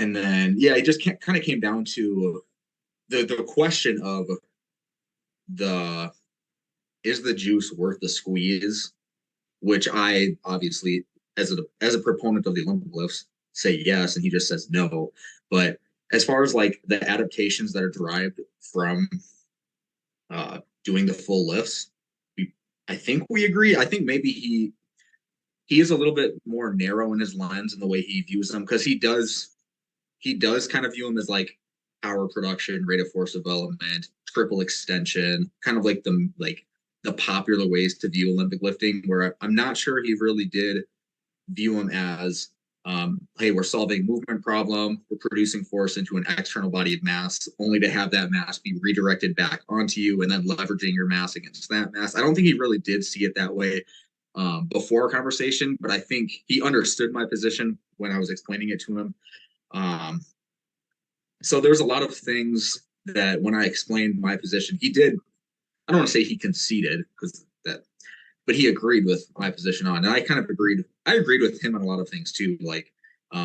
And then, yeah, it just kind of came down to the question of the is the juice worth the squeeze? Which I obviously, as a proponent of the Olympic lifts, say yes, and he just says no. But as far as like the adaptations that are derived from doing the full lifts, I think we agree. I think maybe he is a little bit more narrow in his lens in the way he views them because he does kind of view them as like power production, rate of force development, triple extension, kind of like the popular ways to view Olympic lifting. Where I'm not sure he really did view them as, hey, we're solving a movement problem, we're producing force into an external body of mass, only to have that mass be redirected back onto you and then leveraging your mass against that mass. I don't think he really did see it that way before our conversation, but I think he understood my position when I was explaining it to him. Um, so there's a lot of things that when I explained my position, he did. I don't want to say he conceded because that, but he agreed with my position on, and I kind of agreed. I agreed with him on a lot of things too. Like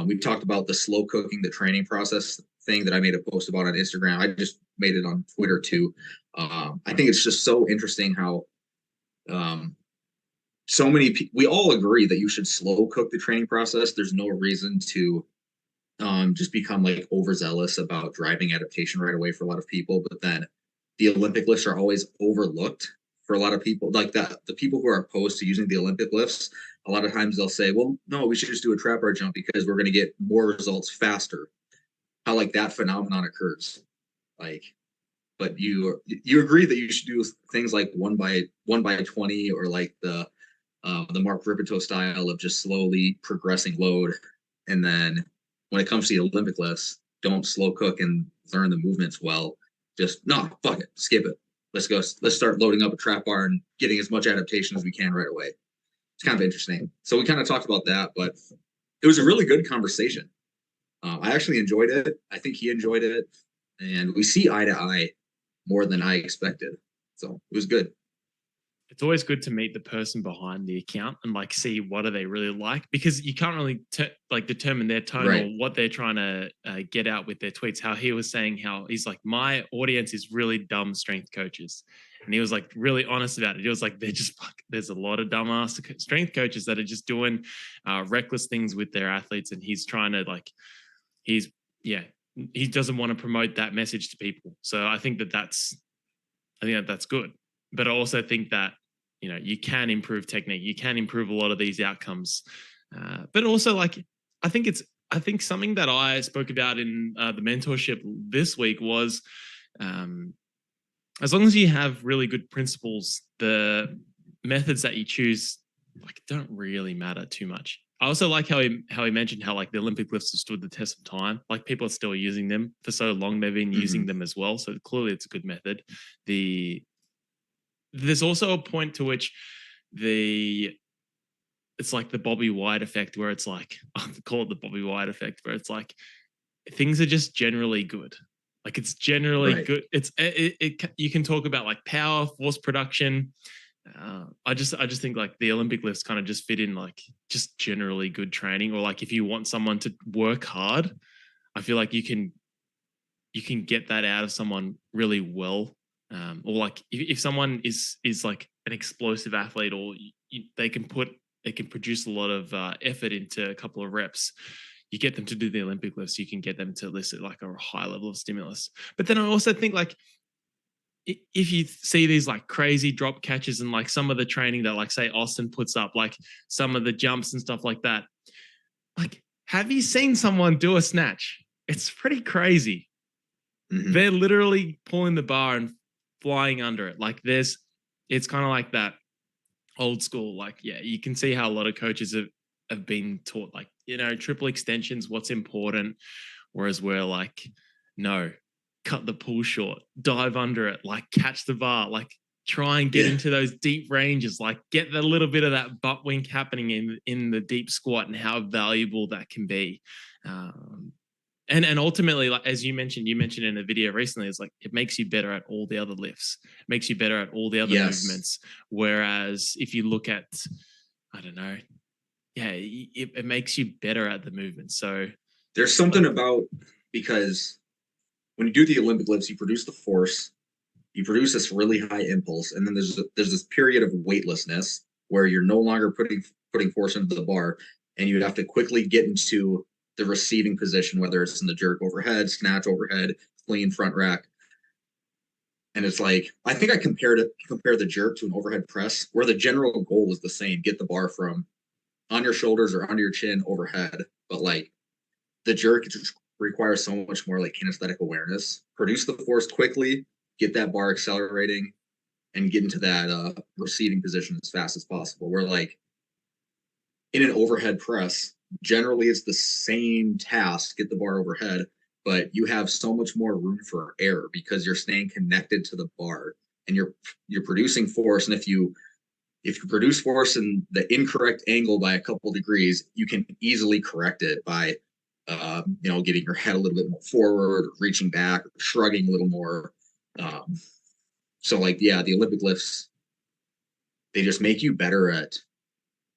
we talked about the slow cooking, the training process thing that I made a post about on Instagram. I just made it on Twitter too. I think it's just so interesting how um, so many we all agree that you should slow cook the training process. There's no reason to just become like overzealous about driving adaptation right away for a lot of people. But then the Olympic lifts are always overlooked for a lot of people. Like that, the people who are opposed to using the Olympic lifts, a lot of times they'll say, "Well, no, we should just do a trap bar jump because we're going to get more results faster." How like that phenomenon occurs, like. But you agree that you should do things like one by 20 or like the Mark Rippetoe style of just slowly progressing load. And then when it comes to the Olympic lifts, don't slow cook and learn the movements well. Just no, fuck it, skip it. Let's go. Let's start loading up a trap bar and getting as much adaptation as we can right away. It's kind of interesting. So we kind of talked about that, but it was a really good conversation. I actually enjoyed it. I think he enjoyed it, and we see eye to eye more than I expected. So it was good. It's always good to meet the person behind the account and like see what are they really like, because you can't really like determine their tone Right. or what they're trying to get out with their tweets. How he was saying how he's like, my audience is really dumb strength coaches, and he was like really honest about it. He was like, they're just there's a lot of dumbass strength coaches that are just doing reckless things with their athletes, and he's trying to like he's yeah he doesn't want to promote that message to people. So I think that's good. But I also think that, you know, you can improve technique, you can improve a lot of these outcomes. But also, like, I think something that I spoke about in the mentorship this week was, as long as you have really good principles, the methods that you choose like don't really matter too much. I also like how he mentioned how like the Olympic lifts have stood the test of time. Like people are still using them for so long; they've been using them as well. So clearly, it's a good method. There's also a point to which it's like the Bobby White effect, where it's like I call it the Bobby White effect, where it's like things are just generally good. Like it's generally Right. good. You can talk about like power, force production. I just think like the Olympic lifts kind of just fit in like just generally good training, or like if you want someone to work hard, I feel like you can get that out of someone really well. Or like if someone is like an explosive athlete, or they can produce a lot of effort into a couple of reps, you get them to do the Olympic lifts, you can get them to elicit like a high level of stimulus. But then I also think like if you see these like crazy drop catches and like some of the training that like say Austin puts up, like some of the jumps and stuff like that, like have you seen someone do a snatch? It's pretty crazy. They're literally pulling the bar and flying under it. Like it's kind of like that old school. Like, yeah, you can see how a lot of coaches have been taught like, you know, triple extensions, what's important. Whereas we're like, no, cut the pull short, dive under it, like catch the bar, like try and get into those deep ranges, like get a little bit of that butt wink happening in the deep squat, and how valuable that can be. And ultimately, like as you mentioned in a video recently, it's like it makes you better at all the other lifts, it makes you better at all the other movements. Whereas if you look at, I don't know, yeah, it makes you better at the movement. So There's something about, because when you do the Olympic lifts, you produce the force, you produce this really high impulse, and then there's this period of weightlessness where you're no longer putting force into the bar, and you have to quickly get into the receiving position, whether it's in the jerk overhead, snatch overhead, clean front rack. And it's like, I think I compare the jerk to an overhead press, where the general goal is the same: get the bar from on your shoulders or under your chin overhead. But like the jerk just requires so much more like kinesthetic awareness. Produce the force quickly, get that bar accelerating, and get into that receiving position as fast as possible. Where like in an overhead press, generally it's the same task, get the bar overhead, but you have so much more room for error because you're staying connected to the bar and you're producing force. And if you produce force in the incorrect angle by a couple degrees, you can easily correct it by getting your head a little bit more forward, reaching back, shrugging a little more. So like, yeah, the Olympic lifts, they just make you better at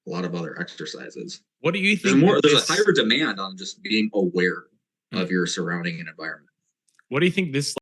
a lot of other exercises. What do you think? There's a higher demand on just being aware of your surrounding environment. What do you think this